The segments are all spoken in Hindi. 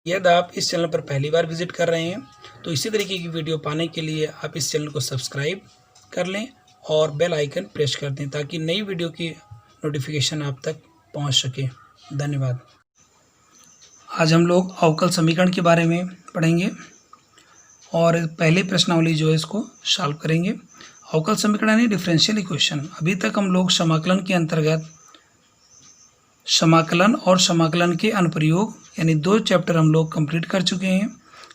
यदि आप इस चैनल पर पहली बार विजिट कर रहे हैं तो इसी तरीके की वीडियो पाने के लिए आप इस चैनल को सब्सक्राइब कर लें और बेल आइकन प्रेस कर दें ताकि नई वीडियो की नोटिफिकेशन आप तक पहुंच सके। धन्यवाद। आज हम लोग अवकल समीकरण के बारे में पढ़ेंगे और पहले प्रश्नावली जो है इसको सॉल्व करेंगे। अवकल समीकरण यानी डिफरेंशियल इक्वेशन। अभी तक हम लोग समाकलन के अंतर्गत समाकलन और समाकलन के अनुप्रयोग यानी 2 चैप्टर हम लोग कंप्लीट कर चुके हैं।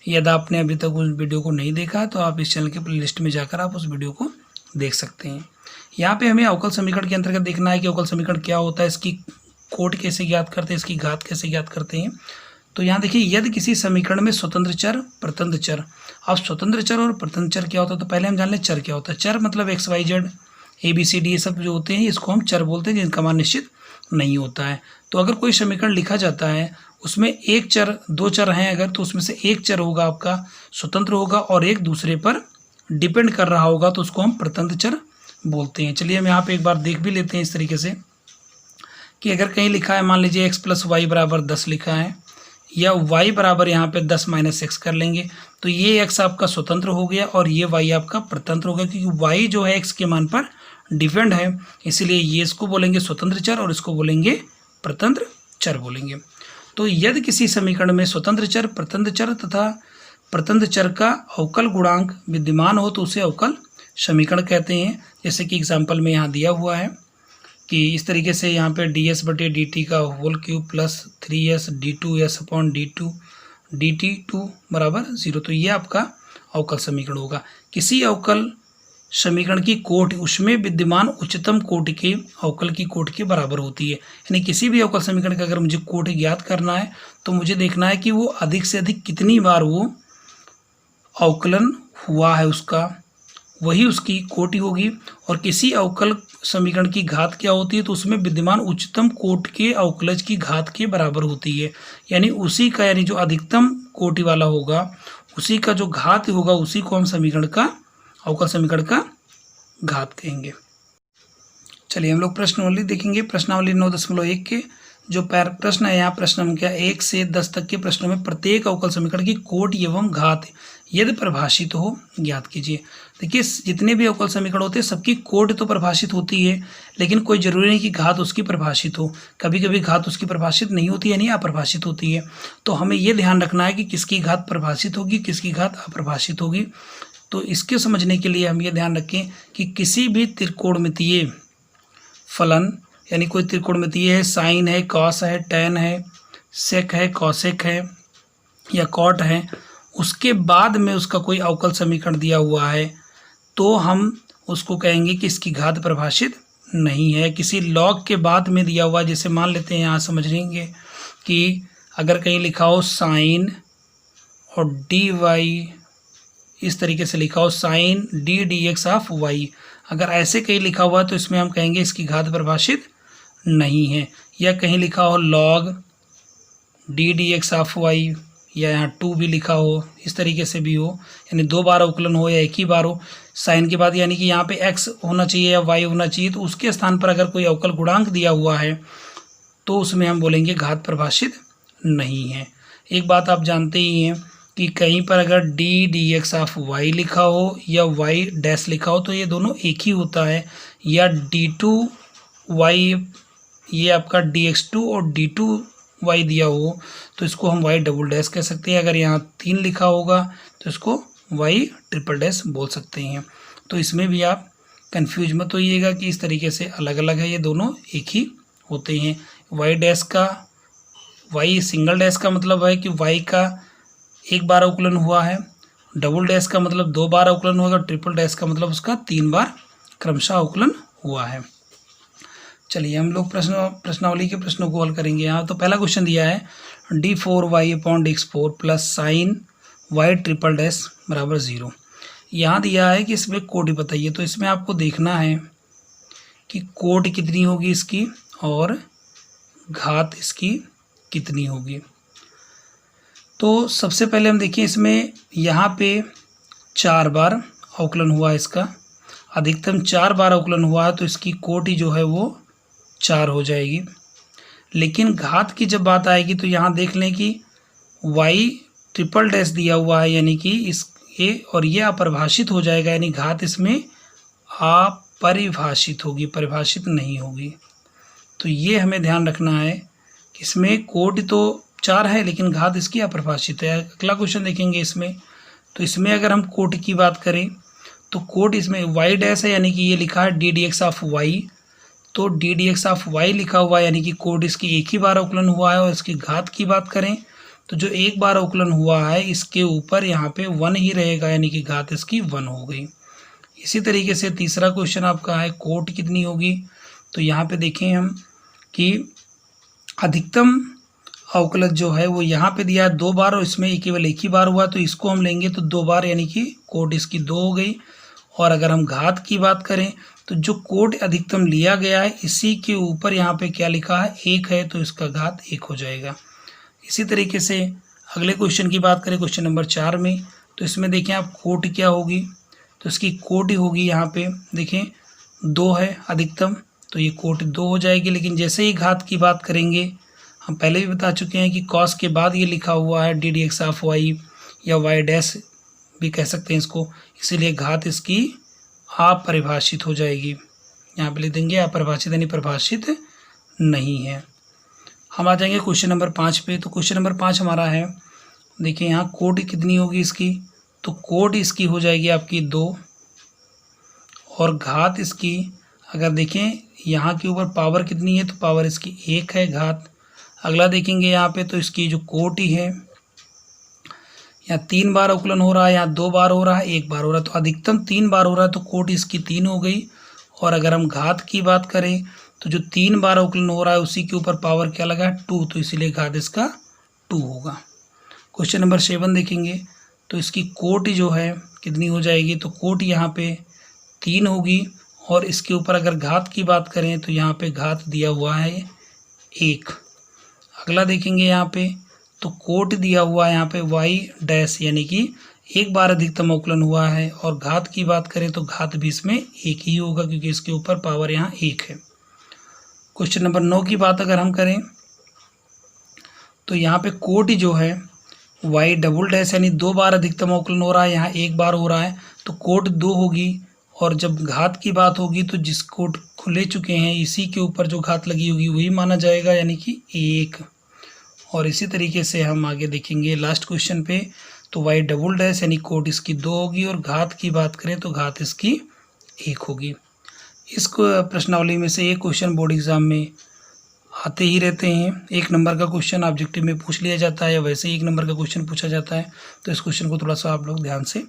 यदि आपने अभी तक उस वीडियो को नहीं देखा है तो आप इस चैनल के प्लेलिस्ट में जाकर आप उस वीडियो को देख सकते हैं। यहाँ पे हमें अवकल समीकरण के अंतर्गत देखना है कि अवकल समीकरण क्या होता है, इसकी कोट कैसे ज्ञात करते हैं, इसकी घात कैसे ज्ञात करते हैं। तो यहाँ देखिए, यदि किसी समीकरण में स्वतंत्र चर प्रतंत्र चर। अब स्वतंत्र चर और प्रतंत्र चर क्या होता है तो पहले हम जान लें चर क्या होता है। चर मतलब एक्स वाई जेड ABCD ये सब जो होते हैं इसको हम चर बोलते हैं जिनका मान निश्चित नहीं होता है। तो अगर कोई समीकरण लिखा जाता है उसमें एक चर 2 चर हैं अगर, तो उसमें से एक चर होगा आपका स्वतंत्र होगा और एक दूसरे पर डिपेंड कर रहा होगा तो उसको हम प्रतंत्र चर बोलते हैं। चलिए हम यहाँ पे एक बार देख भी लेते हैं इस तरीके से कि अगर कहीं लिखा है, मान लीजिए x + y = 10 लिखा है या y बराबर यहाँ पे 10 - x कर लेंगे तो ये x आपका स्वतंत्र हो गया और ये y आपका प्रतंत्र हो गया क्योंकि y जो है x के मान पर डिपेंड है, इसीलिए ये इसको बोलेंगे स्वतंत्र चर और इसको बोलेंगे प्रतंत्र चर बोलेंगे। तो यदि किसी समीकरण में स्वतंत्र चर प्रतंत्र चर तथा प्रतंत्र चर का अवकल गुणांक विद्यमान हो तो उसे अवकल समीकरण कहते हैं। जैसे कि एग्जाम्पल में यहाँ दिया हुआ है कि इस तरीके से यहाँ पे ds/dt का whole cube plus 3s d2s/d2 dt2 = 0। तो ये आपका अवकल समीकरण होगा। किसी अवकल समीकरण की कोट उसमें विद्यमान उच्चतम कोटि के अवकल की कोटि के बराबर होती है। यानी किसी भी अवकल समीकरण का अगर मुझे कोटि ज्ञात करना है तो मुझे देखना है कि वो अधिक से अधिक कितनी बार वो अवकलन हुआ है, उसका वही उसकी कोटि होगी। और किसी अवकल समीकरण की घात क्या होती है तो उसमें विद्यमान उच्चतम कोटि के अवकलज की घात के बराबर होती है। यानी उसी का, यानी जो अधिकतम कोटि वाला होगा उसी का जो घात होगा उसी को हम समीकरण का अवकल समीकरण का घात कहेंगे। चलिए हम लोग प्रश्नावली देखेंगे। प्रश्नावली 9.1 के जो प्रश्न है यहाँ प्रश्न संख्या 1 से 10 तक के प्रश्नों में प्रत्येक अवकल समीकरण की कोटि एवं घात यदि परिभाषित हो ज्ञात कीजिए। देखिए, जितने भी अवकल समीकरण होते हैं सबकी कोटि तो परिभाषित होती है, लेकिन कोई जरूरी नहीं कि घात उसकी परिभाषित हो। कभी कभी घात उसकी परिभाषित नहीं होती है, यानी अपरिभाषित होती है। तो हमें ये ध्यान रखना है कि किसकी घात परिभाषित होगी, किसकी घात अपरिभाषित होगी। तो इसके समझने के लिए हम ये ध्यान रखें कि किसी भी त्रिकोणमितीय फलन, यानी कोई त्रिकोणमितीय है, साइन है, कॉस है, टैन है, सेक है, कॉसेक है या कॉट है, उसके बाद में उसका कोई अवकल समीकरण दिया हुआ है तो हम उसको कहेंगे कि इसकी घात परिभाषित नहीं है। किसी लॉग के बाद में दिया हुआ, जैसे मान लेते हैं यहाँ समझ लेंगे कि अगर कहीं लिखा हो साइन और dy, इस तरीके से लिखा हो sine d dx of y, अगर ऐसे कहीं लिखा हुआ है तो इसमें हम कहेंगे इसकी घात परिभाषित नहीं है। या कहीं लिखा हो log d dx of y या यहाँ 2 भी लिखा हो, इस तरीके से भी हो, यानी 2 बार अवकलन हो या एक ही बार हो साइन के बाद, यानी कि यहाँ पे x होना चाहिए या y होना चाहिए, तो उसके स्थान पर अगर कोई अवकल गुणांक दिया हुआ है तो उसमें हम बोलेंगे घात परिभाषित नहीं है। एक बात आप जानते ही हैं कि कहीं पर अगर d dx ऑफ y लिखा हो या y डैश लिखा हो तो ये दोनों एक ही होता है। या d2y, ये आपका dx2 और d2y दिया हो तो इसको हम y डबल डैश कह सकते हैं। अगर यहाँ 3 लिखा होगा तो इसको y ट्रिपल डैश बोल सकते हैं। तो इसमें भी आप कंफ्यूज मत होइएगा कि इस तरीके से अलग अलग है, ये दोनों एक ही होते हैं। y डैश का, y सिंगल डैश का मतलब है कि y का एक बार अवकलन हुआ है, डबल डैश का मतलब 2 बार अवकलन होगा, ट्रिपल डैश का मतलब उसका 3 बार क्रमशः अवकलन हुआ है। चलिए हम लोग प्रश्नावली के प्रश्नों को हल करेंगे। यहाँ तो पहला क्वेश्चन दिया है d4y/x4 plus sign y triple dash बराबर 0। यहाँ दिया है कि इसमें कोटि बताइए। तो इसमें आपको देखना है कि कोटि कितनी होगी इसकी और घात इसकी कितनी होगी। तो सबसे पहले हम देखिए, इसमें यहाँ पे 4 बार अवकलन हुआ है, इसका अधिकतम 4 बार अवकलन हुआ है तो इसकी कोटि जो है वो 4 हो जाएगी। लेकिन घात की जब बात आएगी तो यहाँ देख लें कि y ट्रिपल डैश दिया हुआ है, यानी कि इस ये और ये अपरिभाषित हो जाएगा, यानी घात इसमें अपरिभाषित होगी, परिभाषित नहीं होगी। तो ये हमें ध्यान रखना है कि इसमें कोटि तो 4 है लेकिन घात इसकी अपरिभाषित है। अगला क्वेश्चन देखेंगे इसमें, तो इसमें अगर हम कोटि की बात करें तो कोट इसमें y डैश है, यानी कि ये लिखा है D D x of Y, तो D D x of Y लिखा हुआ है, यानी कि कोट इसकी एक ही बार अवकलन हुआ है। और इसकी घात की बात करें तो जो एक बार अवकलन हुआ है इसके ऊपर यहाँ पे 1 ही रहेगा, यानी कि घात इसकी 1 हो गई। इसी तरीके से तीसरा क्वेश्चन आपका है कोट कितनी होगी, तो यहाँ पे देखें हम कि अधिकतम अवकलज जो है वो यहाँ पे दिया है 2 बार और इसमें केवल एक ही बार हुआ, तो इसको हम लेंगे तो 2 बार, यानी कि कोट इसकी 2 हो गई। और अगर हम घात की बात करें तो जो कोट अधिकतम लिया गया है इसी के ऊपर यहाँ पे क्या लिखा है 1 है, तो इसका घात 1 हो जाएगा। इसी तरीके से अगले क्वेश्चन की बात करें, क्वेश्चन नंबर 4 में, तो इसमें देखें आप कोट क्या होगी, तो इसकी कोट होगी यहाँ पे देखें 2 है अधिकतम, तो ये कोट 2 हो जाएगी। लेकिन जैसे ही घात की बात करेंगे, हम पहले भी बता चुके हैं कि कॉस के बाद ये लिखा हुआ है D D x of y या वाई डैश भी कह सकते हैं इसको, इसीलिए घात इसकी अपरिभाषित हो जाएगी। यहाँ पे लिख देंगे अपरिभाषित, यानी परिभाषित नहीं है। हम आ जाएंगे क्वेश्चन नंबर 5 पे, तो क्वेश्चन नंबर 5 हमारा है, देखिए यहाँ कोट कितनी होगी इसकी, तो कोट इसकी हो जाएगी आपकी 2 और घात इसकी अगर देखें यहाँ के ऊपर पावर कितनी है, तो पावर इसकी 1 है घात। अगला देखेंगे यहाँ पे, तो इसकी जो कोट है यहाँ 3 बार अवकलन हो रहा है, यहाँ 2 बार हो रहा है, 1 बार हो रहा है, तो अधिकतम 3 बार हो रहा है, तो कोट इसकी 3 हो गई। और अगर हम घात की बात करें तो जो 3 बार अवकलन हो रहा है उसी के ऊपर पावर क्या लगा है 2, तो इसीलिए घात इसका 2 होगा। क्वेश्चन नंबर 7 देखेंगे, तो इसकी कोट जो है कितनी हो जाएगी, तो कोट यहाँ पे 3 होगी और इसके ऊपर अगर घात की बात करें तो यहाँ पे घात दिया हुआ है 1। अगला देखेंगे यहाँ पे, तो कोट दिया हुआ है यहाँ पे y डैश, यानी कि 1 बार अधिकतम अवकलन हुआ है। और घात की बात करें तो घात भी इसमें 1 ही होगा क्योंकि इसके ऊपर पावर यहाँ 1 है। क्वेश्चन नंबर 9 की बात अगर हम करें तो यहाँ पे कोट जो है y डबल डैश, यानी 2 बार अधिकतम अवकलन हो रहा है, यहाँ 1 बार हो रहा है, तो कोट 2 होगी। और जब घात की बात होगी तो जिस कोट को ले चुके हैं इसी के ऊपर जो घात लगी होगी वही माना जाएगा, यानी कि 1। और इसी तरीके से हम आगे देखेंगे लास्ट क्वेश्चन पे, तो y डबल डैश यानी कोट इसकी 2 होगी और घात की बात करें तो घात इसकी 1 होगी। इस प्रश्नावली में से एक क्वेश्चन बोर्ड एग्जाम में आते ही रहते हैं। 1 नंबर का क्वेश्चन ऑब्जेक्टिव में पूछ लिया जाता है या वैसे ही 1 नंबर का क्वेश्चन पूछा जाता है, तो इस क्वेश्चन को थोड़ा सा आप लोग ध्यान से